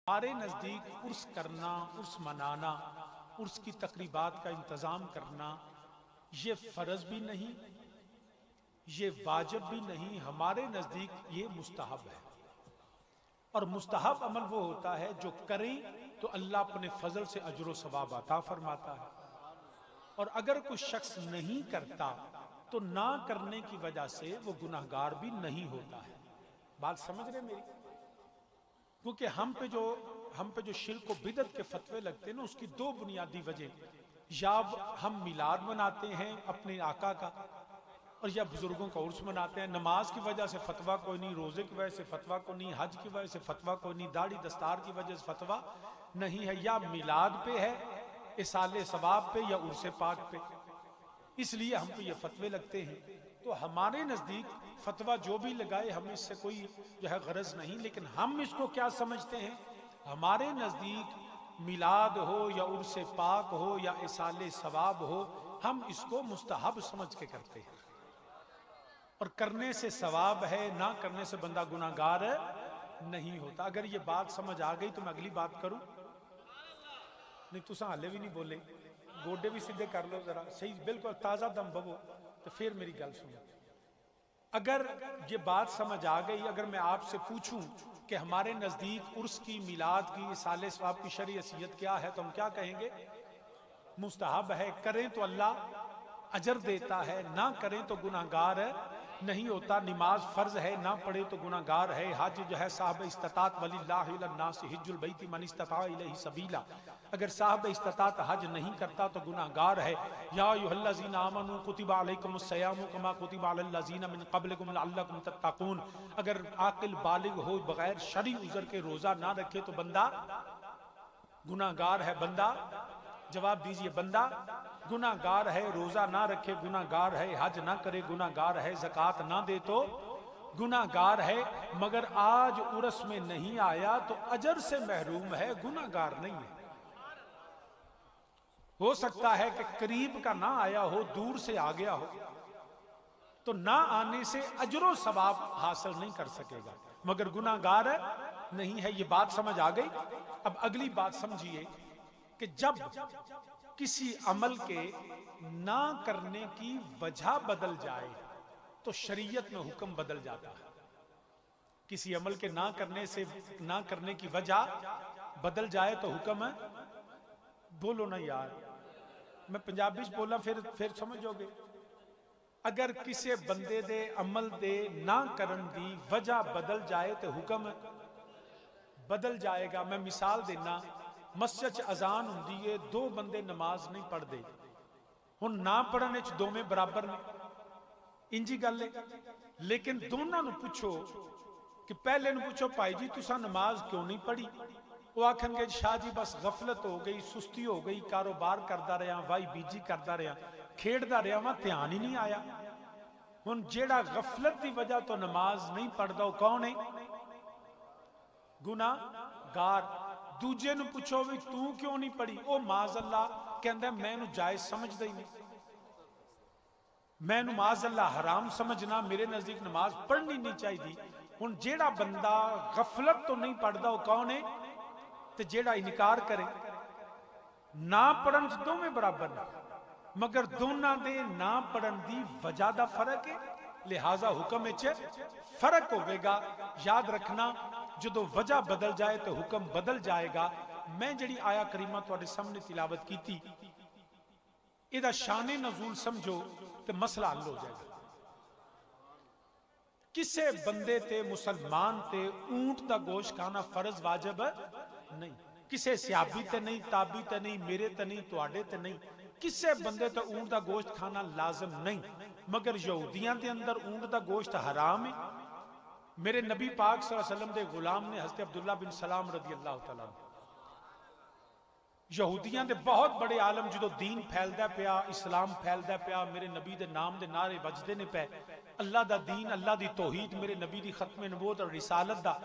हमारे नज़दीक उर्स करना, उर्स मनाना, उर्स की तकरीबात का इंतज़ाम करना ये फ़र्ज़ भी नहीं, ये वाजिब भी नहीं। हमारे नज़दीक ये मुस्तहब है। और मुस्तहब अमल वो होता है जो करें तो अल्लाह अपने फजल से अजर व सवाब अता फरमाता है, और अगर कोई शख्स नहीं करता तो ना करने की वजह से वो गुनाहगार भी नहीं होता है। बात समझ रहे मेरी? क्योंकि हम पे जो शिर्क व बिदअत के फतवे लगते हैं ना, उसकी दो बुनियादी वजह, या हम मिलाद मनाते हैं अपने आका का, और या बुजुर्गों का उर्स मनाते हैं। नमाज की वजह से फतवा कोई नहीं, रोजे की वजह से फतवा कोई नहीं, हज की वजह से फतवा कोई नहीं, दाढ़ी दस्तार की वजह से फतवा नहीं है। या मिलाद पे है, इसाले सवाब पे, या उर्स पाक पे, इसलिए हम पे ये फतवे लगते हैं। तो हमारे नजदीक फतवा जो भी लगाए हमें इससे कोई जो है गरज नहीं, लेकिन हम इसको क्या समझते हैं? हमारे नजदीक मिलाद हो या उर्स पाक हो या इसाले सवाब हो, हम इसको मुस्तहब समझ के करते हैं, और करने से सवाब है, ना करने से बंदा गुनाहगार नहीं होता। अगर ये बात समझ आ गई तो मैं अगली बात करूं? नहीं, तुसा हाले भी नहीं बोले, गोडे भी सीधे कर लो जरा, सही बिल्कुल ताजा दम बवो, तो फिर मेरी गल सुनो। अगर ये बात समझ आ गई, अगर मैं आपसे पूछूं कि हमारे नजदीक उर्स की, मिलाद की, इसाले सवाब की शरई हैसियत क्या है, तो हम क्या कहेंगे? मुस्तहब है, करें तो अल्लाह अजर देता है, ना करें तो गुनाहगार नहीं होता। नमाज फर्ज है, ना पढ़े तो गुनाहगार है। हज जो है साहब इस्तात वलिल्लाहि इलन्नास हिज्जुल बैति मन इस्ता इलैहि सबीला, अगर साहब इस्तात हज नहीं करता तो गुनाहगार है। या अय्युहल्लज़ीना आमनू कुतिबा अलैकुमुस सियामु कमा कुतिबा अलल लज़ीना मिन क़ब्लिकुम लअल्लकुम तत्तक़ून, अगर आकिल बालिग हो बगैर शरई उज़र के रोजा ना रखे तो बंदा गुनाहगार है। बंदा, जवाब दीजिए, बंदा गुनाहगार है। रोजा ना रखे गुनाहगार है, हज ना करे गुनाहगार है, ज़कात ना दे तो गुनाहगार है। मगर आज उर्स में नहीं आया तो अजर से महरूम है, गुनाहगार नहीं है। हो सकता है कि करीब का ना आया हो, दूर से आ गया हो, तो ना आने से अजरो सवाब हासिल नहीं कर सकेगा, मगर गुनाहगार नहीं है। ये बात समझ आ गई? अब अगली बात समझिए कि जब किसी अमल के ना करने की वजह बदल जाए तो शरीयत में हुक्म बदल जाता है। किसी अमल के ना करने की वजह बदल जाए तो हुक्म है। बोलो ना यार, मैं पंजाबी च बोला फिर समझोगे। अगर किसी बंदे दे अमल दे ना करन दी वजह बदल जाए तो हुक्म बदल जाएगा। मैं मिसाल देना, मस्जिद च अजान हुंदी है, दो बंदे नमाज नहीं पढ़ते, हुण ना पढ़ने च दोवें बराबर ने, इंजी गल है। लेकिन दोनों नूं पूछो कि पहले नूं पूछो भाई जी तुसा नमाज क्यों नहीं पढ़ी, वो आखणगे शाह जी बस गफलत हो गई, सुस्ती हो गई, कारोबार करता रहा, वाई बीजी करता रहा, खेडदा रहा वा, ध्यान ही नहीं आया। हुण जेड़ा गफलत की वजह तो नमाज नहीं पढ़ता वो कौन है? गुनाहगार। दूजे नूं पूछो भी तू क्यों नहीं पढ़ी, वो माज़अल्लाह कहंदा मैं जायज समझदा ही नहीं, मैं माज़अल्लाह हराम समझना, मेरे नजदीक नमाज पढ़नी नहीं चाहिए। हुण जेड़ा बंदा गफलत तो नहीं पढ़ता वो कौन है? ते जेड़ा इनकार करे ना पढ़न च दोवें बराबर ने, मगर दोनों दे ना पढ़न दी वजह दा फर्क है, लिहाजा हुक्म विच फर्क होगा। याद रखना, जो वजह बदल जाए तो हुक्म बदल जाएगा। मैं जिहड़ी आया करीमा तुहाडे सामने तिलावत की, इहदा शाने नज़ूल समझो तो मसला हल हो जाएगा। किसे बंदे ते मुसलमान ते ऊंट का गोश्त खाना फर्ज वाजिब नहीं, किसे सहाबी ते नहीं, ताबी ते नहीं, मेरे ते नहीं, तुहाडे ते नहीं, किसे बंदे ते ऊंट का गोश्त खाना लाजम नहीं। मगर यहूदियां के अंदर ऊंट का गोश्त हराम है। मेरे नबी पाक सल्लल्लाहु अलैहि वसल्लम दे गुलाम ने हज़रत अब्दुल्ला बिन सलाम रज़ी अल्लाह तआला, यहूदियां दे बहुत बड़े आलम जो दीन फैलदा पिया, इस्लाम फैलदा पिया, मेरे नबी दे नाम दे नारे बजदे ने पे, अल्लाह दा दीन, अल्लाह दी तौहीद, मेरे नबी दी खत्म नबूवत और रिसालत दा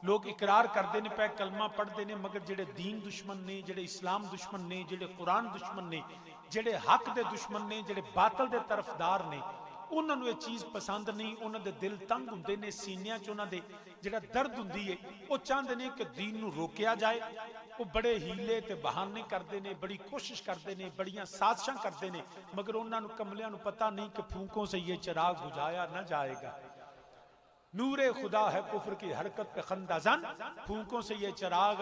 लोग इकरार करते ने पे, कलमा पढ़ते ने, मगर जेड़े दीन दुश्मन ने, जेड़े इस्लाम दुश्मन ने, जेड़े कुरान दुश्मन ने, जेड़े हक दे दुश्मन ने, जेड़े बातल दे तरफदार ने, उन्होंने ये चीज़ पसंद नहीं, उन्होंने दिल तंग होंगे ने, सीनिया च उन्होंने जिहड़ा दर्द होंदी है, वो चाहते हैं कि दीन नूं रोकिया जाए। वो बड़े हीले ते बहाने करते हैं, बड़ी कोशिश करते हैं, बड़ियां साजिशां करते हैं, मगर उन्होंने कमलियां नूं पता नहीं कि फूकों से ये चिराग बुझाया न जाएगा। नूरे खुदा है कुफ्र की हरकत पे खंदाजन, फूकों से ये चिराग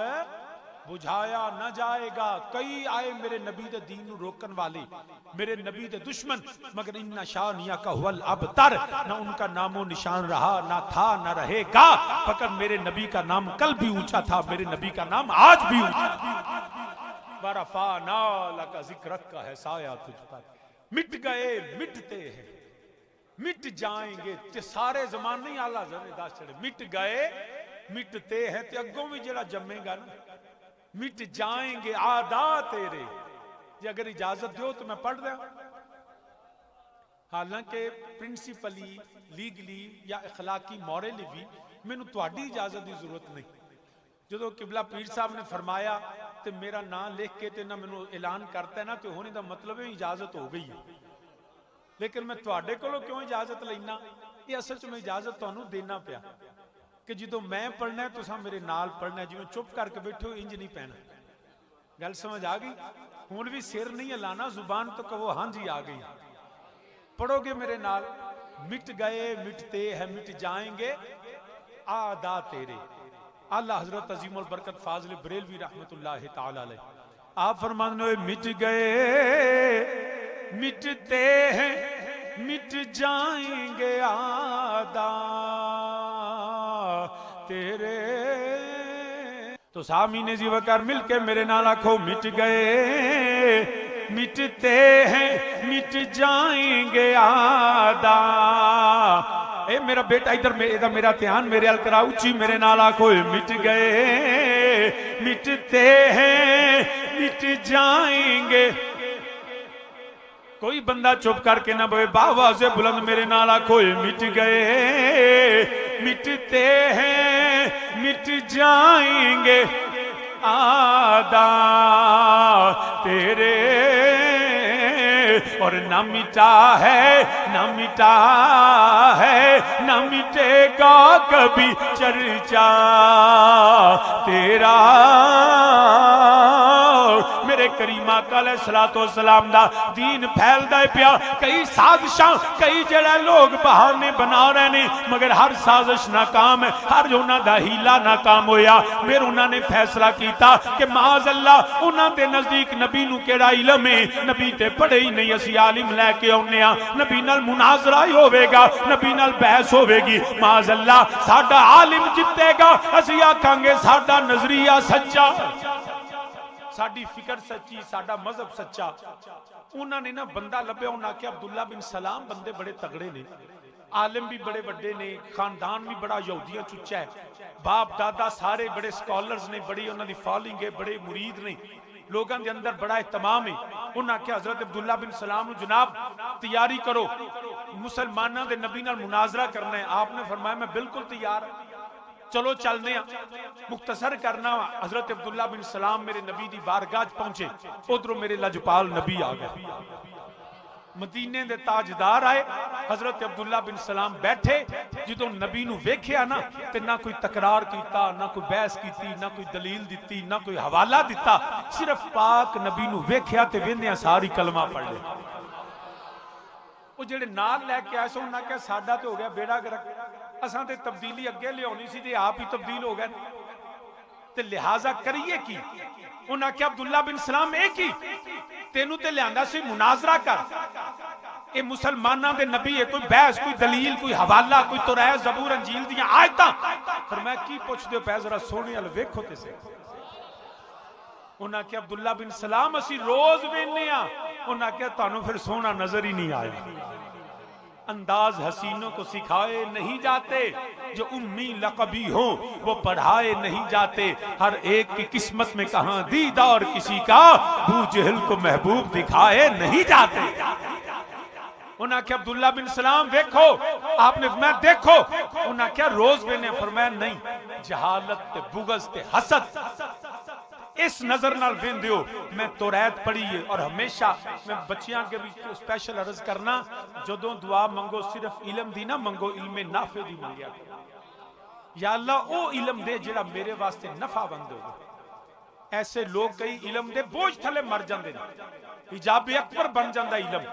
बुझाया न जाएगा। कई आए मेरे नबी दे दीन नूं रोकन वाले, मेरे नबी दे दुश्मन, मगर इन्ना शानिया का हुवल अबतर, न उनका नामो निशान रहा, ना था न रहेगा। फकत मेरे नबी का नाम कल भी ऊंचा था, मेरे नबी का नाम आज भी ऊंचा। वरफाना लका जिक्रक का है साया तुझ पर, मिट गए मिटते हैं मिट जाएंगे ते सारे जमाने आला जरे दस चढ़े, मिट गए मिटते हैं ते अगों भी जेड़ा जमेगा ना, मिट जाएंगे आदा तेरे। जे अगर इजाजत दो तो मैं पढ़ रहा। हालांकि प्रिंसिपली, लीगली या अखलाकी मॉरली भी मैनू तुहाडी इजाजत की जरूरत नहीं। जो किबला पीर साहब ने फरमाया तो मेरा नाम लिख के ना मैनू ऐलान करता है ना, तो होने का मतलब है इजाजत हो गई है। लेकिन मैं तुहाडे कोलों क्यों इजाजत लेना? ये असल च मैं इजाजत तुहानू देना पिया कि जो मैं पढ़ना है तुसां मेरे नाल पढ़ना है। जिवें चुप करके बैठो इंज नहीं पैना। गल समझ आ गई? हुण भी सिर नहीं हिलाना, जुबान तो कहो हाँ जी आ गई। पढ़ोगे मेरे नाल, मिट गए मिटते हैं मिट जाएंगे आदा तेरे। आला हजरत अजीमुल बरकत फाजिल बरेलवी रहमतुल्लाह ताला अलैह आप फरमाते मिट गए मिटते हैं मिट जाएंगे आदा तेरे। तो सामीने जी वकार मिलके मेरे नाल आखो मिट गए मिटते हैं मिट जाएंगे आदा। ए मेरा बेटा इधर मेरा ध्यान मेरे अल करा, उची मेरे नाल आखो मिट गए मिटते हैं मिट जाएंगे। कोई बंदा चुप करके ना बोले, बाबा से बुलंद मेरे नाल आखो मिट गए मिटते हैं मिट जाएंगे आदा तेरे। और न मिटा है न मिटा है न मिटेगा कभी चर्चा तेरा। मेरे करीमा काले सलातो सलाम दा दीन फैलदा है पिया। कई साजिशां कई जड़ा लोग बहाने बना रहे ने, मगर हर साजिश नाकाम है, हर उन्हां दा हीला नाकाम होया। फिर उन्होंने फैसला किया कि माज अल्लाह उन्हां दे नजदीक नबी नूं केड़ा इलम है, नबी ते पढ़े ही नहीं, असी आलिम लैके आउने आ, नबी नाल मुनाजरा ही होवेगा, नबी नाल बहस होवेगी। माज अल्लाह साडा आलिम जितेगा, असी आखांगे साडा नजरिया सच्चा, साडी फिक्र सच्ची, साडा मजहब सच्चा। उन्होंने ना बंदा लभ्या, उन्हें आख्या अब्दुल्ला बिन सलाम बंदे बड़े तगड़े ने, आलिम भी बड़े वड्डे ने, खानदान भी बड़ा यहूदियां चुच्चा है, बाप दादा सारे बड़े स्कॉलर्स ने, बड़ी उन्होंने फॉलोइंग है, बड़े मुरीद ने, लोगों के अंदर बड़ा एहतमाम है। उन्हें आख्या हजरत अब्दुल्ला बिन सलाम जनाब तैयारी करो, मुसलमानों के नबी नाल मुनाजरा करना है। आपने फरमाया मैं बिल्कुल तैयार, चलो चलने। मुख्तसर करना, हजरत अब्दुल्ला बिन सलाम मेरे नबी दी बारगाह पहुंचे, उधरों मेरे लजपाल नबी आ गए, मदीने दे ताजदार आए। हजरत अब्दुल्ला बिन सलाम बैठे, जो नबी नूं वेख्या ना ते ना कोई तकरार कीता, ना कोई बहस की, ना कोई दलील दी, ना कोई हवाला दिता, सिर्फ पाक नबी नूं वेख्या ते वेंदियां सारी कलमा पढ़ लिया। वो जेड़े नाल लैके आए सो उन्हें कहा साडा तो हो गया बेड़ा गर्क, असां ते तब्दीली अगे लियानी सी ते आप ही तब्दील हो गए, ते लिहाजा करिए की। उन्हें आख्या अब्दुल्ला बिन सलाम एक ही तेनू ते लियांदा सी मुनाजरा कर, ये मुसलमाना दे नबी है, कोई बहस कोई दलील कोई हवाला कोई तुरैया ज़बूर अंजील दियां आयतां, पर मैं की पुछदे पै जरा सोहणे अल वेखो ते सही। उन्हें आख्या अब्दुल्ला बिन सलाम असी रोज वेखने आ। उन्हें आख्या तुहानू फिर सोहना नजर ही नहीं आया। अंदाज हसीनों को सिखाए नहीं जाते, जो उम्मी लकबी हो वो पढ़ाए नहीं जाते, हर एक की किस्मत में कहां दीदार किसी का, अबू जहल को महबूब दिखाए नहीं जाते। उन्हें क्या अब्दुल्ला बिन सलाम देखो, आपने मैं देखो, उन्हें क्या रोज मैंने फरमाया नहीं, जहालत ते बुगज ते हसद इस नजर नाल वेंदे हो। मैं तौरात पढ़ी है और हमेशा मैं बच्चियां के भी स्पेशल अर्ज करना, जदों दुआ मंगो सिर्फ इलम दी ना मंगो, इल्मे नाफे दी मंगिया। या अल्लाह ओ इलम दे जिहड़ा मेरे वास्ते नफावंद हो। ऐसे लोग कई इलम दे बोझ थले मर जाते हैं, हिजाब अकबर बन जाता इलम,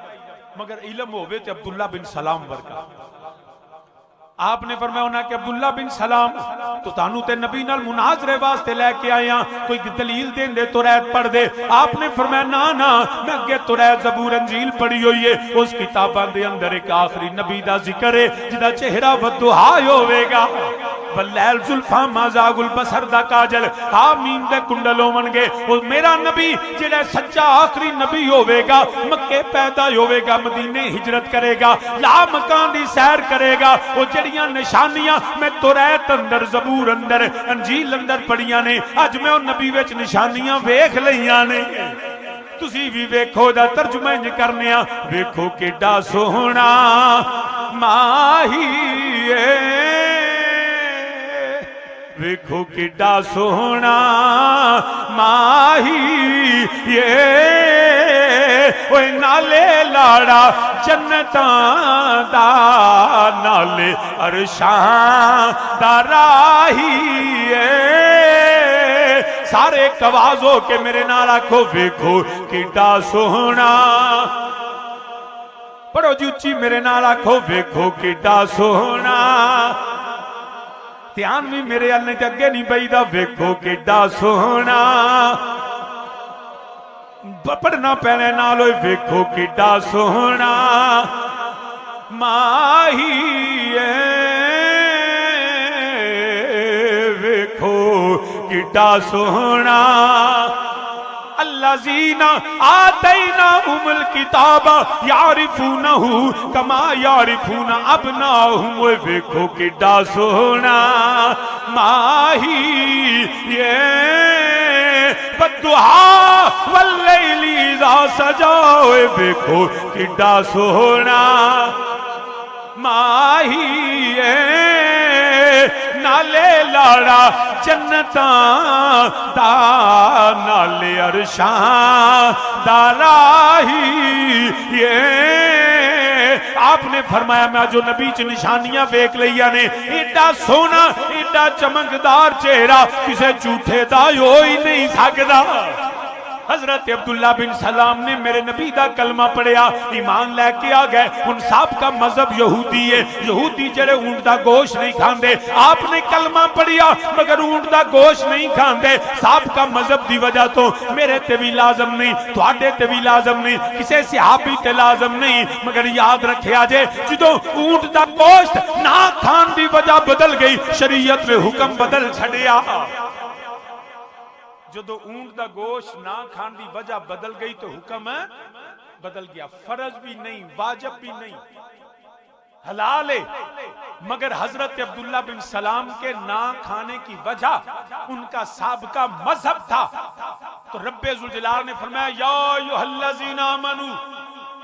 मगर इलम होवे ते अब्दुल्ला बिन सलाम वर्गा। आपने फरमाया उन्हें कि अब्दुल्ला बिन सलाम तो तानू ते नबी नाल मुनाजरे वास्ते लेके आया, कोई दलील दें दे तौरात पढ़ दे। आपने फरमाया ना ना, मैं अगे तौरात ज़बूर अंजील पढ़ी हुई है, उस किताबां दे अंदर एक आखिरी नबी दा जिक्र है जिहदा चेहरा वदुहा होवेगा, वल्लैल जुल्फा माज़ागुल बसर दा काजल, आमीन दे कुंडल होवणगे। वो मेरा नबी जिहड़ा सच्चा आखिरी नबी होवेगा, मक्के पैदा होवेगा, मदीने हिजरत करेगा, ला मकान दी सैर करेगा। वो जड़ियां निशानियां मैं तौरात अंदर ज़बूर अंदर अंजील अंदर पढ़ियां ने, अज मैं उस नबी विच निशानियां वेख लईयां ने। तुसी भी वेखो दा तर्जुमा इंज करने आ, वेखो किड्डा सोहना माही वेखो किड्डा सोहना माही ये ओए नाले लाड़ा जन्नतां दा, नाले अरशां दा राही सारे कवाजो के मेरे नाल आखो वेखो किड्डा सोहना। पढ़ो जी उच्ची मेरे नाल आखो वेखो किड्डा सोहना। ध्यान भी मेरे अल नहीं अगे नहीं बईदा, वेखो किड्डा सोहना। पढ़ना पैने नाल वेखो किड्डा सोहना माही वेखो किड्डा सोहना। अल्लाज़ीना आतैना उमुल किताबा यारिफूनहु कमा यारिफूना अबनाहुम, वेखो किड्डा सोहना माही ये बद्दुहा वल्लैली इज़ा सजा, वेखो किड्डा सोहना माही नाले लाड़ा जन्नतां दा, नाले अरशां दा राही ये। आपने फरमाया मैं जो नबी च निशानियां वेख लिया ने, एडा सोना एडा चमकदार चेहरा किसे झूठे दा हो ही नहीं सकता। हजरत अब्दुल्ला बिन सलाम ने मेरे नबी दा कलमा पढ़िया, ईमान लैके आ गए। उन साहब का मजहब यहूदी है, यहूदी जड़े ऊंट दा गोश्त नहीं खाते। आपने कलमा पढ़िया मगर ऊंट दा गोश्त नहीं खाते। साहब का मजहब की वजह तो मेरे ते भी लाजम नहीं, तुहाडे ते भी लाजम नहीं, किसी सहाबी ते लाजम नहीं। मगर याद रखिया जे जो ऊंट दा गोश्त ना खान की वजह बदल गई, शरीयत में हुक्म बदल छड़िया। जो ऊंट दा गोश्त ना खान की वजह बदल गई तो हुक्म बदल गया। फर्ज भी नहीं, वाजिब भी नहीं, हलाल है। मगर हजरत अब्दुल्ला बिन सलाम के ना खाने की वजह उनका साबका मजहब था। तो रब्बे जुल जलाल ने फरमाया या अय्युहल्लज़ीना आमनू,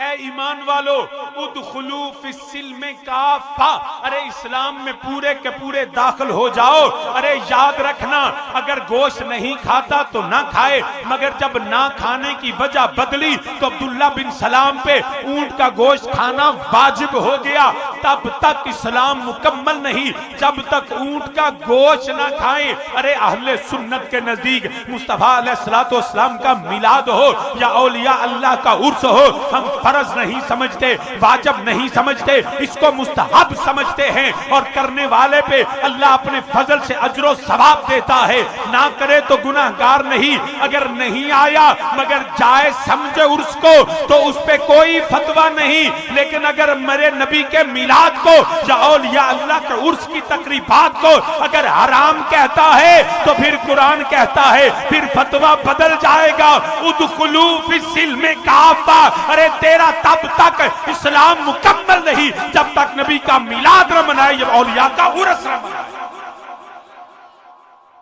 ए ईमान वालो, उदखुलू फिस्सिल्म काफा, अरे इस्लाम में पूरे के पूरे दाखिल हो जाओ। अरे याद रखना अगर गोश्त नहीं खाता तो ना खाए, मगर जब ना खाने की वजह बदली तो अब्दुल्ला बिन सलाम पे ऊंट का गोश्त खाना वाजिब हो गया। तब तक इस्लाम मुकम्मल नहीं जब तक ऊंट का गोश्त ना खाए। अरे अहले सुन्नत के नजदीक मुस्तफा अलैहिस्सलाम का मिलाद हो या औलिया अल्लाह का उर्स हो, हम फर्ज नहीं समझते, वाजिब नहीं समझते, इसको मुस्तहब समझते हैं। और करने वाले पे अल्लाह अपने फजल से अजरो सवाब देता है, ना करे तो गुनाहगार नहीं। अगर नहीं आया मगर जाए समझे उर्स को तो उस पे कोई फतवा नहीं। लेकिन अगर मेरे नबी के मिलाद को या औलिया अल्लाह के उर्स की तकरीबात को अगर हराम कहता है तो फिर कुरान कहता है, फिर फतवा बदल जाएगा। उदखुलू फिस्सिल्म काफा, अरे तेरा तब तक इस्लाम मुकम्मल नहीं जब तक नबी का मिलाद न मनाए या औलिया का उर्स न मनाए,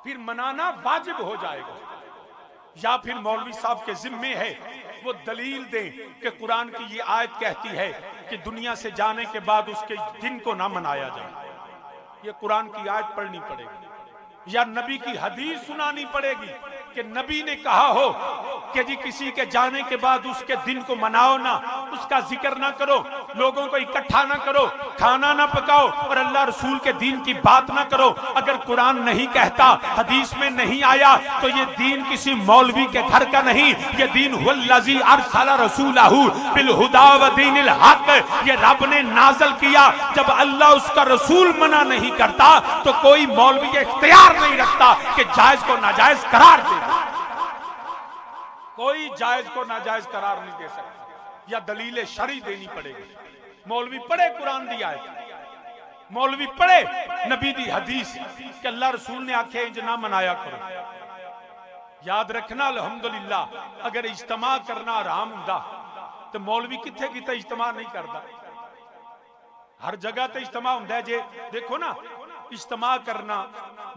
फिर मनाना वाजिब हो जाएगा। या फिर मौलवी साहब के जिम्मे है वो दलील दें कि कुरान की ये आयत कहती है कि दुनिया से जाने के बाद उसके दिन को ना मनाया जाए। ये कुरान की आयत पढ़नी पड़ेगी। या नबी की हदीस सुनानी पड़ेगी कि नबी ने कहा हो कि जी किसी के जाने के बाद उसके दिन को मनाओ ना, उसका जिक्र ना करो, लोगों को इकट्ठा ना करो, खाना ना पकाओ और अल्लाह रसूल के दीन की बात ना करो। अगर कुरान नहीं कहता, हदीस में नहीं आया, तो ये दीन किसी मौलवी के घर का नहीं, ये दीन हुवल्लज़ी अरसला रसूलहू बिल हुदा व दीनिल हक, ये रब ने नाज़िल किया। जब अल्लाह उसका रसूल मना नहीं करता तो कोई मौलवी ये इख्तियार नहीं रखता कि जायज को नाजायज करार दे। कोई जायज को नाजायज करार नहीं दे सकता, या दलील शरई देनी पड़ेगी। मौलवी पढ़े कुरान दी आयत, मौलवी पढ़े नबी दी हदीस कि अल्लाह रसूल ने आखे इंज ना मनाया करो। याद रखना अल्हम्दुलिल्लाह, अगर इज्तिमा करना हराम हुंदा तो मौलवी किथे किते इज्तिमा नहीं करता। हर जगह ते इज्तिमा हुंदा है। जे देखो ना, इज्तिमा करना,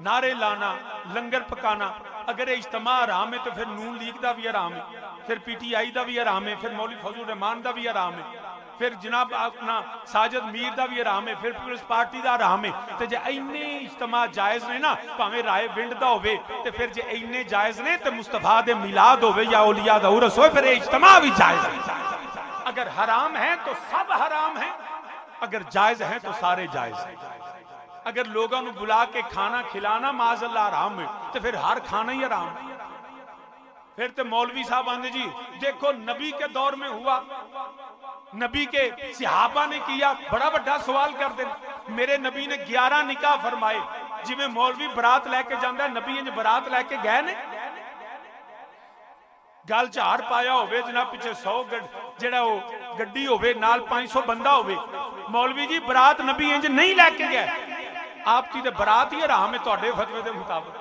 नारे लाना, लंगर पकाना, अगर इज्तिमा हराम है तो फिर नून लीग का भी हराम है, फिर PTI का भी हराम है, फिर मौलवी फजल रहमान का भी हराम है, फिर जनाब अपना साजिद मीर का भी हराम है, फिर पुलिस पार्टी का हराम है। तो जे इन्ने इज्तिमा जायज ने ना, भावें राय विंड दा होवे, ते फिर जे इन्ने जायज ने तो मुस्तफा दे मिलाद होवे या औलिया दा उरस होवे, फिर इज्तिमा भी जायज है। अगर हराम है तो सब हराम है, अगर जायज है तो सारे जायज है। अगर लोगों को बुला के खाना खिलाना माज़अल्लाह हराम है तो फिर हर खाना ही हराम है। फिर तो मौलवी साहब आंदे जी देखो नबी के दौर में हुआ, नबी के सहाबा ने किया, बड़ा बड़ा सवाल कर दे। मेरे नबी ने 11 निकाह फरमाए, जिवें मौलवी बरात लैके जांदा है, नबी इंज बरात लैके गए ने? गल च हार पाया होवे, जनाब पिछे 100 जेड़ा वो गड्डी होवे, नाल 500 बंदा होवे, मौलवी जी बरात नबी इंज नहीं लैके गए। आपकी तो बरात ही हराम है तुहाडे फतवे के मुताबिक,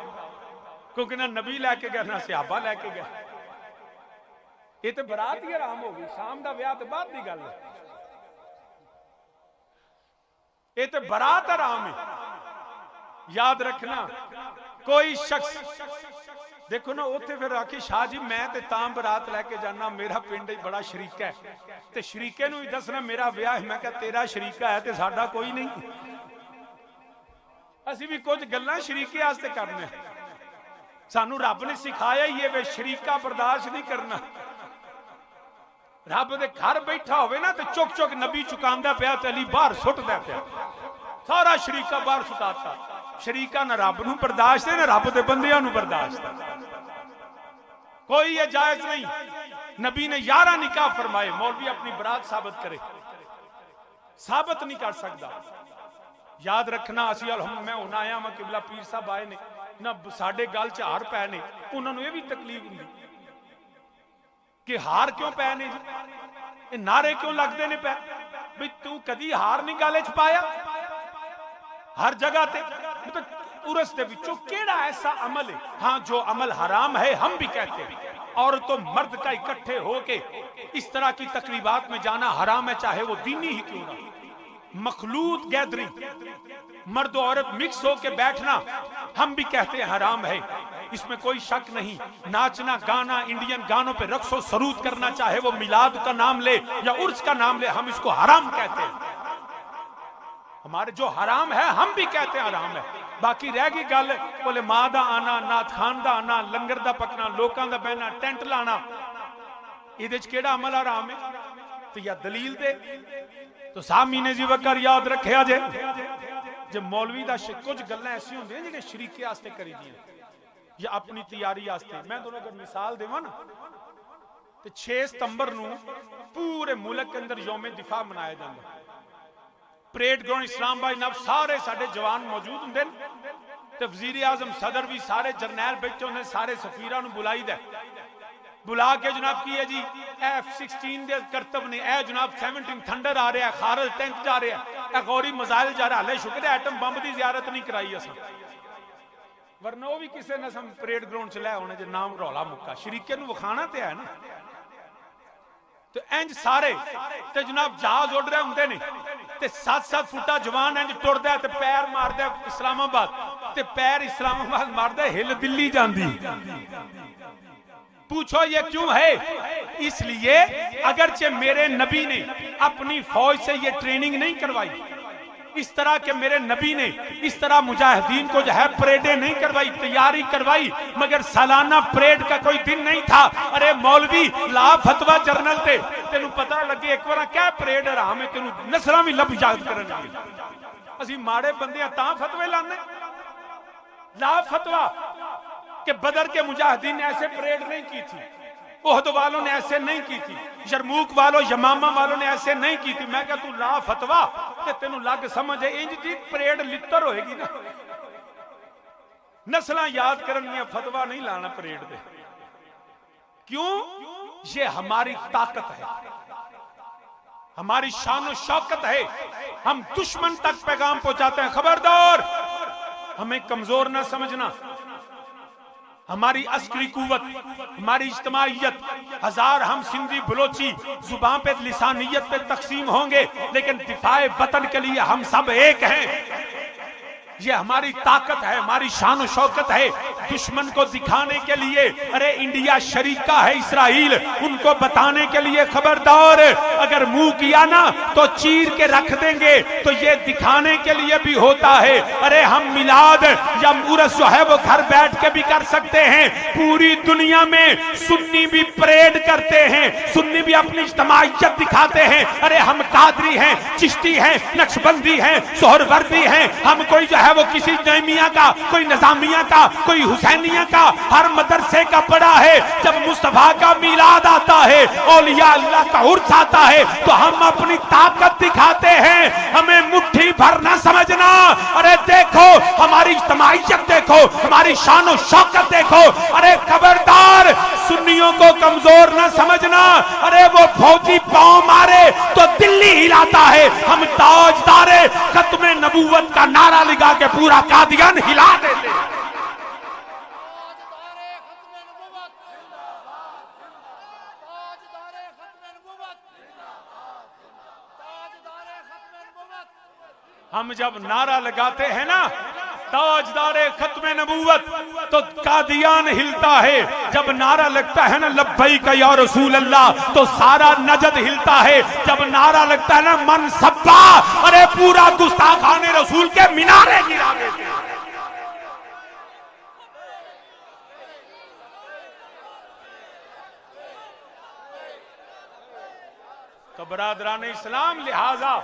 क्योंकि ना नबी लैके गए ना सहाबा लैके गए। ये तो बरात ही हराम हो गई, शाम का ब्याह तो बाद की गल है। ये तो बरात हराम है। याद रखना, कोई शख्स देखो ना उथे फिर आखी शाह जी मैं ते तां बरात लैके जाना, मेरा पिंड ही बड़ा शरीका है, ते शरीके नूं ही दसना मेरा ब्याह है। मैं कहा तेरा शरीका है ते साडा कोई नहीं। असी भी कुछ गल्लां शरीके वास्ते करने, सानू रब ने सिखाया ही है वे शरीका बर्दाश्त नहीं करना। रब दे घर बैठा होवे ना तो चुक चुक नबी चुकांदा पिया ते अली बाहर सुटदा पिया, सारा शरीका बाहर सुटाता। शरीका ना रब नूं बर्दाश्त है ना रब दे बंदियां नूं बर्दाश्त है। कोई ये जायज नहीं। नबी ने 11 निकाह फरमाए, मौलवी अपनी बरात साबित करे, साबित नहीं कर सकता। याद रखना असी मैं हुण आया मैं किबला पीर साहब आए ने ना, साडे गल च हार पै ने, उन्होंने ये भी तकलीफ हुंदी कि हार क्यों पै ने जी, ये नारे क्यों लगते ने पै भी तू कदी हार नहीं गल च पाया। हर जगह ते तो उरस दे विचों केड़ा ऐसा अमल है, हाँ जो अमल हराम है हम भी कहते हैं, और तो मर्द का इकट्ठे होके इस तरह की तकरीबात में जाना हराम है, चाहे वो दीनी ही क्यों ना। मखलूत गैदरिंग, मर्द और औरत मिक्स होके बैठना हम भी कहते हैं हराम है, इसमें कोई शक नहीं। नाचना गाना, इंडियन गानों पे रक्सो सरूद करना, चाहे वो मिलाद का नाम ले या उर्स का नाम ले, हम इसको हराम कहते हैं। हमारे जो हराम है हम भी कहते हैं हराम है। बाकी रह गई गल बोले मां दा आना, नाथ खान दा आना, लंगर दा पकना, लोकां दा बहना, टेंट लाना, इहदे च केड़ा अमल हराम है? तो या दलील दे तो सामीने जी वकर याद रखिया जे जे मौलवी दा कुछ गल्लां ऐसी होंदियां जिहड़े शरीके वास्ते करी दी या अपनी तैयारी वास्ते। मैं तुहानूं अगर मिसाल देवां ना तो 6 सितंबर नूं पूरे मुल्क के अंदर यौमे दिफा मनाया जाता। परेड ग्राउंड इस्लामाबाद जनाब सारे साडे जवान मौजूद हुंदे ने ते वजीर आजम सदर भी सारे जरनैल बैठे होंदे, सारे सफीरां नूं बुलाईदा, बुला के जनाब की है जी F-16 दे करतब ने ए जनाब 17 थंडर आ रहा है, खारज टैंक जा रहा है, गौरी मिसाइल जा रहा है। शुक्र है एटम बंब की जियारत नहीं कराई असां, वरना वो भी किसी ने परेड ग्राउंड च लै आने जो नाम रौला मुक्का शरीके नूं विखाना ते है ना। तो इंज सारे ते जनाब जहाज उड़ रहे होंदे ने ते 7-7 फुटा जवान इंज टुरदा ते पैर मारदा इस्लामाबाद ते पैर इस्लामाबाद मारदा हिल दिल्ली जांदी। पूछो ये क्यों है? इसलिए अगरचे मेरे नबी ने अपनी फौज से ये ट्रेनिंग नहीं करवाई, इस तरह के मेरे नबी ने इस तरह मुजाहिदीन को जो है परेडें नहीं करवाई, तैयारी करवाई, मगर सालाना परेड का कोई दिन नहीं था। अरे मौलवी ला फतवा जर्नल ते तेनू पता लगे एक बार क्या परेड हराम है, तेनू नस्लां भी लब याद करनगे। असी माड़े बंदे तां फतवे लाने, ला फतवा कि बदर के मुजाहिदीन ने ऐसे परेड नहीं की थी, ओहद वालों ने ऐसे नहीं की थी, यरमूक वालों यमामा वालों ने ऐसे नहीं की थी। मैं क्या तू ला फतवा ते तेनू लग समझ है इंज दी परेड लित्तर होएगी ना, नस्लां याद करनियां, फतवा नहीं लाना परेड दे। क्यों? ये हमारी ताकत है, हमारी शान शौकत है। हम दुश्मन तक पैगाम पहुंचाते हैं, खबरदार हमें कमजोर ना समझना। हमारी अस्करी कुव्वत, हमारी इज्तिमाइयत, हजार हम सिंधी बलोची जुबान पे लिसानियत पे तकसीम होंगे, लेकिन दिफाए वतन के लिए हम सब एक हैं। ये हमारी ताकत है, हमारी शान शौकत है। दुश्मन को दिखाने के लिए, अरे इंडिया शरीका है इस्राइल, उनको बताने के लिए खबरदार, अगर मुंह किया ना तो चीर के रख देंगे, तो ये दिखाने के लिए भी होता है। अरे हम मिलाद या उर्स जो है वो घर बैठ के भी कर सकते हैं। पूरी दुनिया में सुन्नी भी परेड करते हैं, सुन्नी भी अपनी इज्तिमाइयत दिखाते हैं। अरे हम कादरी हैं, चिश्ती हैं, नक्शबंदी हैं, सोहरवर्दी हैं, हम कोई जो है वो किसी नईमिया का, कोई निजामिया का, कोई हुसैनिया का, हर मदरसे का पढ़ा है। जब मुस्तफा का मिलाद आता है, औलिया अल्लाह का उर्स आता है, तो हम अपनी ताकत दिखाते हैं। हमें मुट्ठी भर ना समझना। अरे देखो हमारी इज्तिमाइयत देखो, हमारी शान और शौकत देखो। अरे खबरदार सुन्नियों को कमजोर ना समझना। अरे वो फौजी पांव मारे तो दिल्ली हिलाता है, हम ताजदारे खत्मे नबूवत का नारा लगा के पूरा कादियान हिला देते। हम जब नारा लगाते हैं ना ताजदारे खत्मे नबूवत, तो कादियान हिलता है। जब नारा लगता है ना लब्बैक या रसूल अल्लाह, तो सारा नजद हिलता है। जब नारा लगता है ना मन सब्बा, अरे पूरा गुस्ताखाने रसूल के मीनारे गिरा देते हैं। तो बरादरान इस्लाम लिहाजा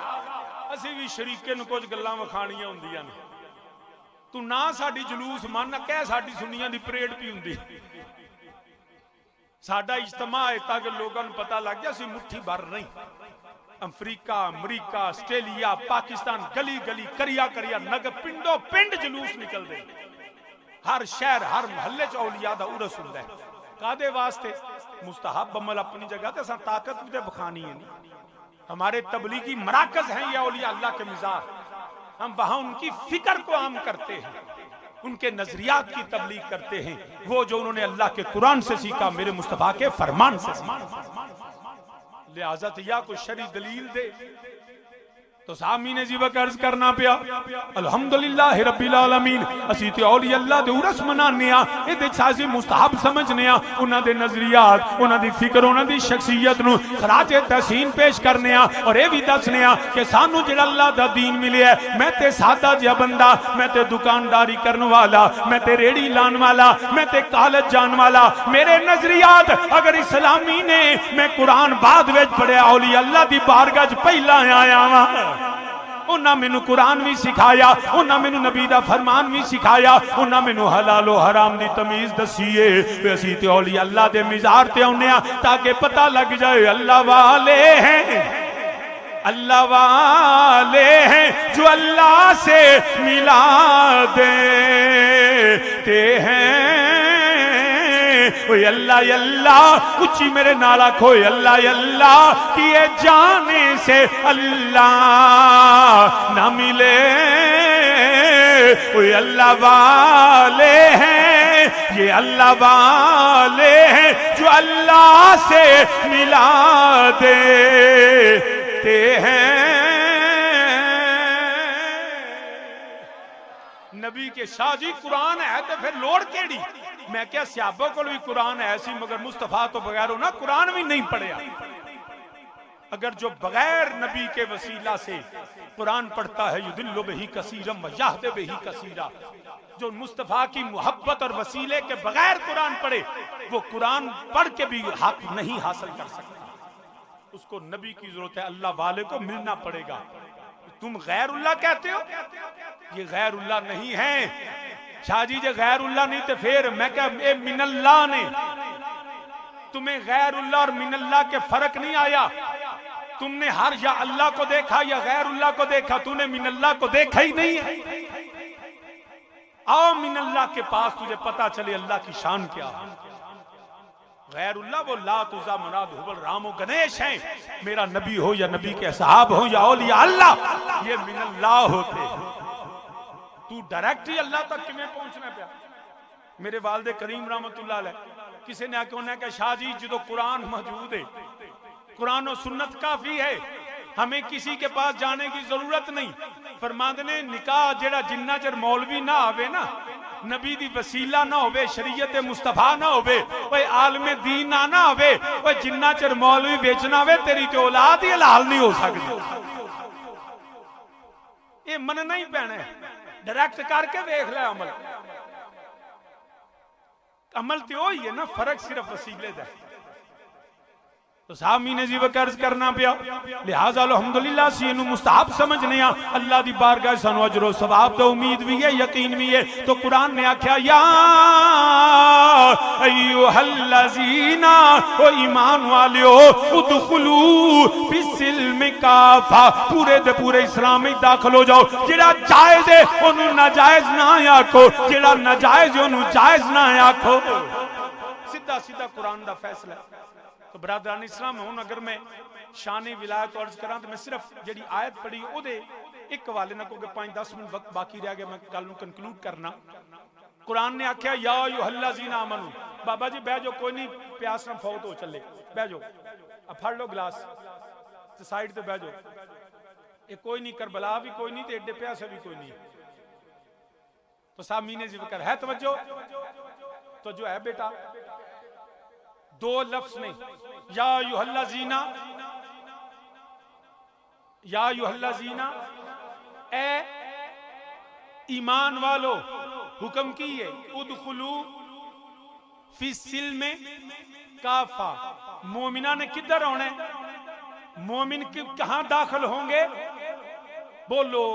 असी भी शरीके नूं कुछ गल्लां विखाणियां हुंदियां ने। तू ना साडी जुलूस मन कह साडी सुन्नियां दी परेड भी हुंदी। साडा इज्तिमा है ताकि लोगों को पता लग गया सी मुट्ठी भर नहीं। अफ्रीका, अमरीका, आस्ट्रेलिया, पाकिस्तान, गली गली, करिया करिया, नगर, पिंडों पिंड जुलूस निकलते। हर शहर, हर महल्ले च औलिया दा उरस हुंदा है। कादे वास्ते? मुस्तहब अमल अपनी जगह ते असां ताकत भी बखानी है नहीं। हमारे तबलीगी मराकज हैं ये औलिया अल्लाह के मिज़ार, हम वहां उनकी फिक्र को आम करते हैं, उनके नजरियात की तबलीग करते हैं, वो जो उन्होंने अल्लाह के कुरान से सीखा, मेरे मुस्तफा के फरमान से सीखा। लिहाजा या कोई शरी दलील दे तो सामी ने जी अर्ज करना पिया अल्हम्दुलिल्लाह रब्बिल आलमीन। असी ते औलिया अल्लाह दे उरस मनाने आ, इहदे च असी मुस्तहब समझने आ, उन्हां दे नजरियात, उन्हां दी फिक्र, उन्हां दी शख्सियत नूं खराजे तहसीन पेश करने आ। और यह भी दसने आ कि सानू जिहड़ा अल्लाह दा दीन मिलिया, मैं ते सादा जिहा बंदा, मैं ते दुकानदारी करने वाला, मैं ते रेड़ी लाने वाला, मैं ते कॉलेज जाने वाला, मेरे नजरियात अगर इस्लामी ने, मैं कुरान बाद विच पढ़िया, औलिया अल्लाह दी बारगाह च पहला आया वा। उन्हां मैनू कुरान भी सिखाया, उन्हां मैनू नबी दा फरमान भी सिखाया, उन्हां मैनू हलाल और हराम दी तमीज दसी है। असीं ते औलिया अल्लाह दे मिज़ार ते आउणे आ ताकि पता लग जाए अल्लाह वाले हैं, अल्लाह वाले हैं जो अल्लाह से मिला देते हैं। अल्लाह अल्लाह उच्ची मेरे नाल आखो, अल्लाह अल्लाह किए जाने से अल्लाह ना मिले। अल्लाह वाले हैं, ये अल्लाह वाले हैं जो अल्लाह से मिला देते हैं। नबी के शाह जी कुरान है तो फिर लोड़ केड़ी? मैं क्या सहाबा को भी कुरान है सी, मगर मुस्तफा तो बगैर ना कुरान भी नहीं पढ़िया। अगर जो बगैर नबी के वसीला से कुरान पढ़ता है युदिल्लु बिही कसीरम व यहदी बिही कसीरा, जो मुस्तफा की मोहब्बत और वसीले के बगैर कुरान पढ़े वो कुरान पढ़ के भी हक नहीं हासिल कर सकता। उसको नबी की जरूरत है, अल्लाह वाले को मिलना पड़ेगा। तुम गैरुल्लाह कहते हो, ये गैरुल्लाह नहीं है। शाह जी जो गैरुल्लाह नहीं तो फिर मैं क्या, ए मिनल्लाह ने, तुम्हें गैरुल्लाह और मिनल्लाह के फर्क नहीं आया। तुमने हर या अल्लाह को देखा या गैरुल्लाह को देखा, तूने मिनल्लाह को देखा ही नहीं है। आओ मिनल्लाह के पास, तुझे पता चले अल्लाह की शान क्या है। गैरुल्लाह वो लात उज़्ज़ा मनात हुबल राम और गणेश हैं, मेरा नबी हो या नबी के असहाब हो या औलिया अल्लाह, ये मिनल्लाह होते। तू डायरेक्ट ही अल्लाह तक किवें पहुंचना पिया। मेरे वालिद करीम रहमतुल्लाह अलैह किसी ने आखिया शाह जी जो कुरान मौजूद है, कुरान और सुन्नत काफी है, हमें किसी के पास जाने की जरूरत नहीं। फरमाते ने निकाह जेड़ा जिन्ना चर मौलवी ना आवे ना, नबी दी वसीला ना होवे, शरीयत मुस्तफा ना होवे, ओए आलमे दीन ना होवे, ओए जिन्ना चर मौलवी बेचना होवे तेरी ते औलाद ही हलाल नहीं हो सकती। ये मनना ही पैना है, डायरेक्ट करके देख ले। अमल अमल तो वही है ना, फर्क सिर्फ वसीले का। तो सामी ने जी कर्ज करना पिया, लिहाजा अल्हम्दुलिल्लाह सी इनू मुस्ताहब समझने आ। अल्लाह दी बारगाह सानू अजर और सवाब तो उम्मीद भी है, यकीन भी है। तो कुरान ने आख्या या अय्युहल्लज़ीना, ओ ईमान वालियो, उदखुलू फिस्सिल्मि काफा, पूरे दे पूरे इस्लाम में दाखिल हो जाओ। जेड़ा जायज है ओनू नाजायज ना आखो, जेड़ा नाजायज ओनू जायज ना आखो। सीधा सीधा कुरान दा फैसला। तो बरादरान इस्लाम हूं अगर मैं शान विलायत अर्ज करा तो मैं सिर्फ जी आयत पढ़ी ओदे एक हवाले ना, क्योंकि 5-10 मिनट वक्त बाकी रह गया, मैं गल नूं कंक्लूड करना। कुरान ने आख्या या अय्युहल्लज़ीना आमनू, बाबा जी बह जाओ, कोई नहीं प्यास ना फौत हो चले, बह जाओ, अब फड़ लो गिलास तो साइड ते बह जाओ। ये कोई नहीं, करबला भी कोई नहीं, तो एडे प्यासे भी कोई नहीं। तो सामी ने जिक्र है, तवज्जो तो जो है बेटा, दो लफ्ज नहीं, या अय्युहल्लज़ीना, या अय्युहल्लज़ीना, ए ईमान वालो, हुक्म की है उदखुलू फिस्सिल्मि काफा। मोमिना ने किधर होना है, मोमिन कहां दाखिल होंगे, बोलो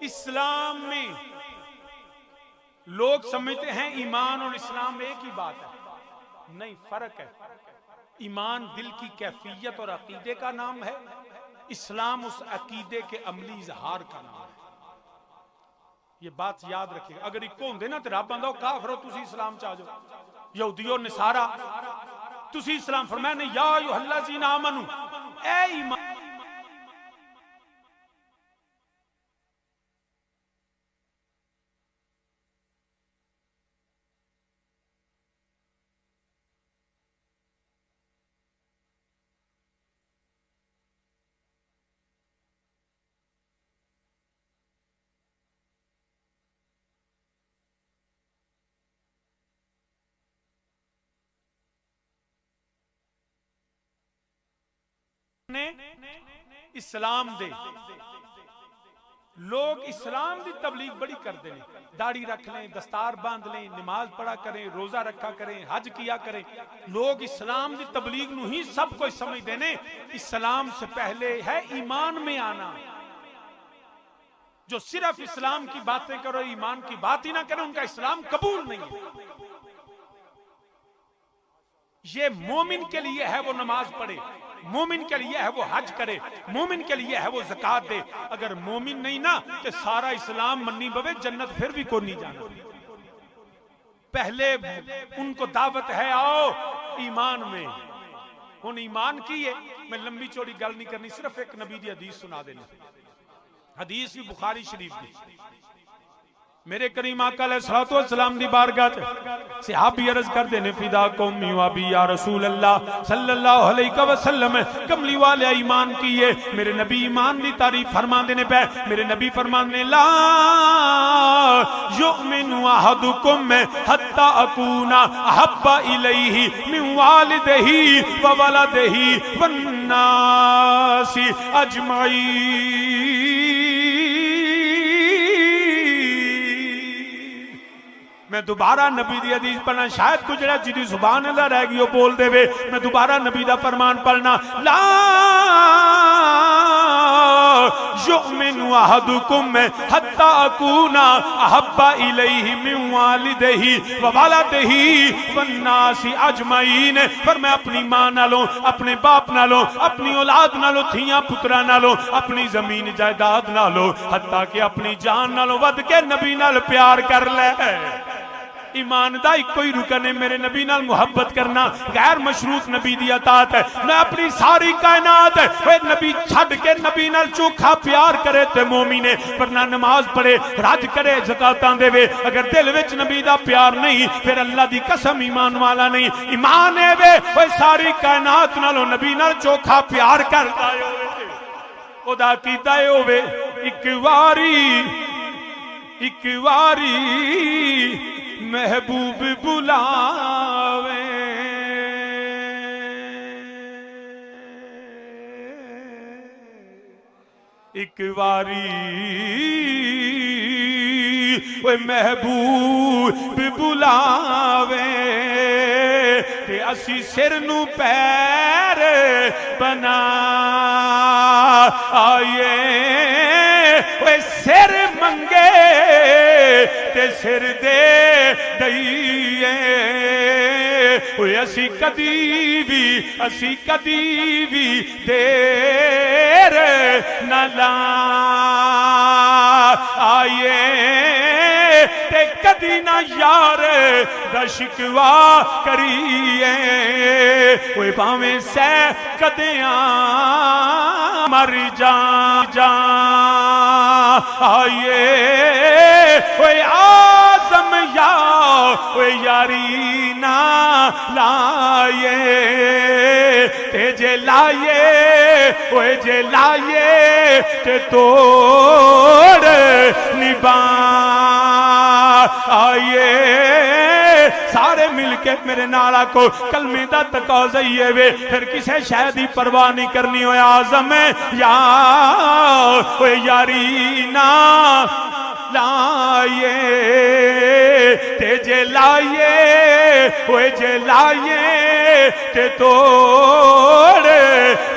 इस्लाम में। लोग समझते हैं ईमान और इस्लाम एक ही बात है, नहीं, फर्क है। ईमान दिल की कैफियत और अकीदे का नाम है, इस्लाम उस अकीदे के अमली इजहार का नाम है। ये बात याद रखिएगा। अगर इको होंदे ना तो रब आंदा काफरो तुसी इस्लाम च आ जाओ, यहूदियों नसारा तुसी इस्लाम। फरमाया ने या अय्युहल्लज़ीना आमनू, ए ईमान इस्लाम दे लोग इस्लाम की तबलीग बड़ी करते हैं, दाढ़ी रख लें, दस्तार बांध लें, नमाज पढ़ा करें, रोजा रखा करें, हज किया करें। लोग इस्लाम की तबलीग नूं ही सब कुछ समझते हैं। इस्लाम से पहले है ईमान में आना। जो सिर्फ इस्लाम की बातें करो, ईमान की बात ही ना करें, उनका इस्लाम कबूल नहीं है। ये मोमिन के लिए है वो नमाज पढ़े, मोमिन के लिए है वो हज करे, मोमिन के लिए है वो ज़कात दे। अगर मोमिन नहीं ना तो सारा इस्लाम मन्नी बवे, जन्नत फिर भी कोई नहीं जाना। पहले उनको दावत है आओ ईमान में। हुन ईमान की है, मैं लंबी चौड़ी गल नहीं करनी, सिर्फ एक नबी दी हदीस सुना देना। हदीस भी बुखारी शरीफ की। मेरे करीम आका अलैहिस्सलातु वस्सलाम दी बारगाह च सहाबी अर्ज करदे ने फिदा कौमी वाबी या रसूल अल्लाह सल्लल्लाहु अलैहि वसल्लम कमली वाले ईमान की है। मेरे नबी ईमान दी तारीफ फरमांदे ने पे मेरे नबी फरमांदे ने ला युमिनु अहदुकुम हत्ता अकूना अहब्बा इलैहि मिन वालिदिही व वलदिही वन नासी अजमाईन। मैं दोबारा नबी दी हदीस पढ़ना, शायद कुछ जरा जिदी सुभान अल्लाह रह गई वो बोल देवे। मैं दोबारा नबी दा फरमान पढ़ना, ला युमिनु अहदुकुम हत्ता अकूना अहब्बा इलैहि मिन वालिदिही व वलदिही वन नासी अजमाईन। पर मैं अपनी मां नालों, अपने बाप नालों, अपनी औलाद नालों, थियां पुत्रा नालों, अपनी जमीन जायदाद नालों, हत्ता कि अपनी जान नालों वध के नबी नाल प्यार कर ले। ईमान दा इको ही रुकन है मेरे नबी नाल मुहब्बत करना, गैर मशरूत नबी दी अतात है। मैं अपनी सारी कायनात नबी छड़ के नबी नाल चोखा प्यार करे ते मोमिन है, वरना नमाज पढ़े, रज करे, ज़कातां देवे, अगर दिल विच नबी दा प्यार नहीं फिर अल्लाह दी कसम ईमान वाला नहीं। ईमान है वे सारी कायनात नालों नबी नाल चोखा प्यार करदा होवे, ओदा कीता होवे एक वारी महबूब बुलावे। एक वारी वो महबूब बुलावे ते असी सिर नू पैर बना आए। वो सिर मंगे ते सिर दे दईए। असी कदी भी देर न ला आए ते कदी ना यार दा शिकवा करिए। भावें सह कदियां मर जा आइए। आज़म या यारी ना लाए ते जे लाए ते तोड़ निभा आइए। सारे मिलके मेरे नाल आखो कलमे दा तकाज़ा ही है वे, फिर किसे शय दी परवाह नहीं करनी। हो आज़म या यारी ना लाए ते जे लाए ते तोड़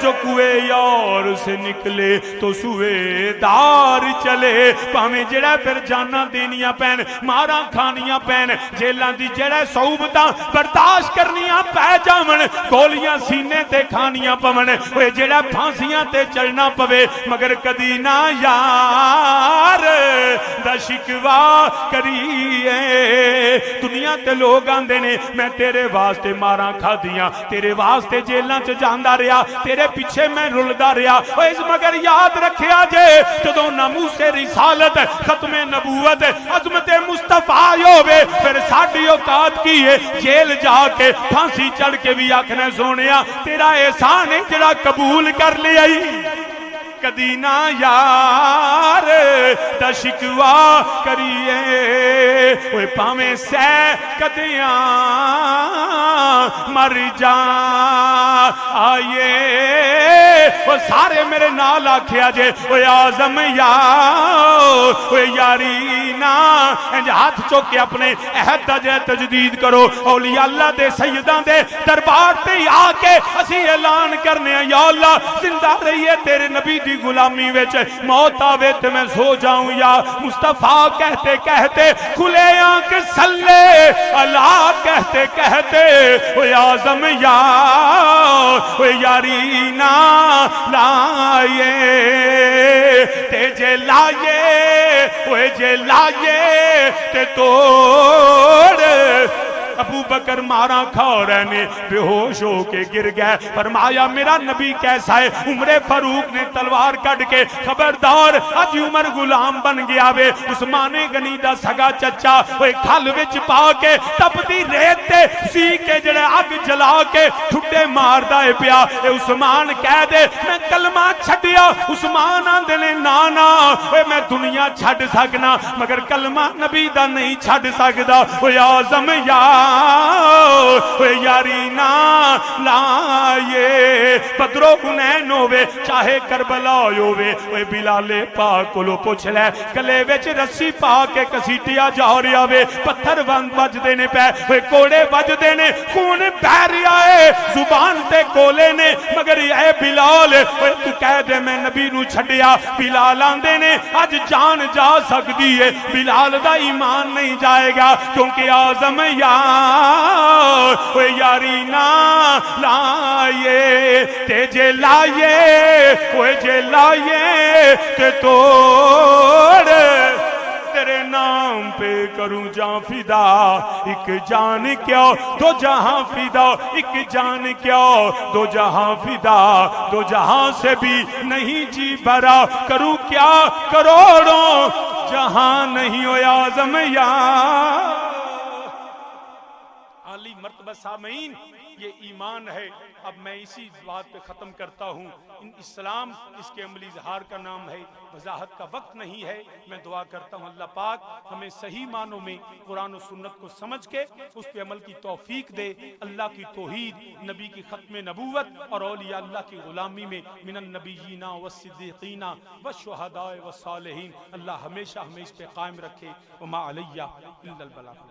जो कुए यार से निकले तो सुवेदार चले। भावें जेड़ा फिर जाना देनिया पैन, मारा खानिया पैन, जेलों की जेड़ा सौबतां बर्दाश्त करनिया पै जावन, गोलियां सीने ते खानिया पवन, जेड़ा फांसियां ते चलना पवे, मगर कदी ना यार दा शिकवा करिए। दुनिया ते लोग आंदे ने मैं तेरे वास्ते मारा खादियां, तेरे वास्ते जेलों च जांदा रहा, तेरे पिछे मैं रुलदा रहा। मगर याद रखिया जे जदों नामूसे रिसालत, खत्मे नबूवत, अज़मते मुस्तफा होवे फिर साडी औकात की है जेल जाके फांसी चढ़ के भी आखना सोनिया तेरा एहसान है जेड़ा कबूल कर लिया। कदी ना यार दा शिकवा करिए। भावें सह कदियां मर जा आइए। वो सारे मेरे नाल आखिया जे आज़म यारी ना इंज हाथ चुक के अपने अहद दा जे तजदीद करो। औलिया अल्लाह दे सैयदां दे दरबार ते आके असी ऐलान करने या अल्लाह जिंदा रहिए तेरे नबी दी गुलामी विच, मौत आवे ते मैं सो जाऊं या मुस्तफा कहते कहते, खुले आंख सल्ले अला कहते कहते, ओ आज़म यारी ना लाए ते जे लाए ते तोड़ अबू बकर मारा खा रहे ने बेहोश होके गिर गए। फरमाया मेरा नबी कैसा है? उमरे फारूक ने तलवार कट के खबरदार अज उमर गुलाम बन गया वे। उस्माने गनी दा सगा चचा ओए खल विच पा के तपदी रेत ते सी के जड़े अग जला के ठुड्डे मारदा है पिया। ए उस्मान कह दे मैं कलमा छड्डिया। उस्मान आंदे ने ना ना ओए मैं दुनिया छड्ड सकना मगर कलमा नबी दा नहीं छड्ड सकदा। ओए आज़म यार ओए यारी ना लाए बदरो हुनैन होवे चाहे करबला होवे। ओए बिलाले पाक कोलो पुछ ले गले विच रस्सी पा के कसीटिया जा रहा वे। पत्थर वजदे ने पै ओए कोड़े वजदे ने खून बह रहा है जुबान ते कोले ने मगर ए बिलाल ओए तू कह दे मैं नबी नू छड्डिया। बिलाल आंदे ने अज जान जा सकदी है बिलाल दा ईमान नहीं जाएगा क्योंकि आज़म यार ओए यारी ना लाए ते जे लाए ओए जे लाए ते तोड़ तेरे नाम पे करूं जान फिदा। एक जान क्या दो जहां फिदा एक जान क्या दो जहां फिदा। दो जहां से भी नहीं जी भरा करूं क्या करोड़ों जहां नहीं हो आज़म यार। आली मर्तबा सामीन ये ईमान है। अब मैं इसी बात पे ख़त्म करता हूँ। इस्लाम इसके अमली इजहार का नाम है, वजाहत का वक्त नहीं है। मैं दुआ करता हूँ अल्लाह पाक हमें सही मानों में कुरान और सुन्नत को समझ के उस पे अमल की तौफीक दे। अल्लाह की तौहीद, नबी की ख़त्म नबूवत और औलिया अल्लाह की गुलामी में मिनन नबीयीना व सिद्दीकीना व शुहदाए व सालिहीन अल्लाह हमेशा हमें इस पे कायम रखे। व मा अलैया इल्लल बलाग।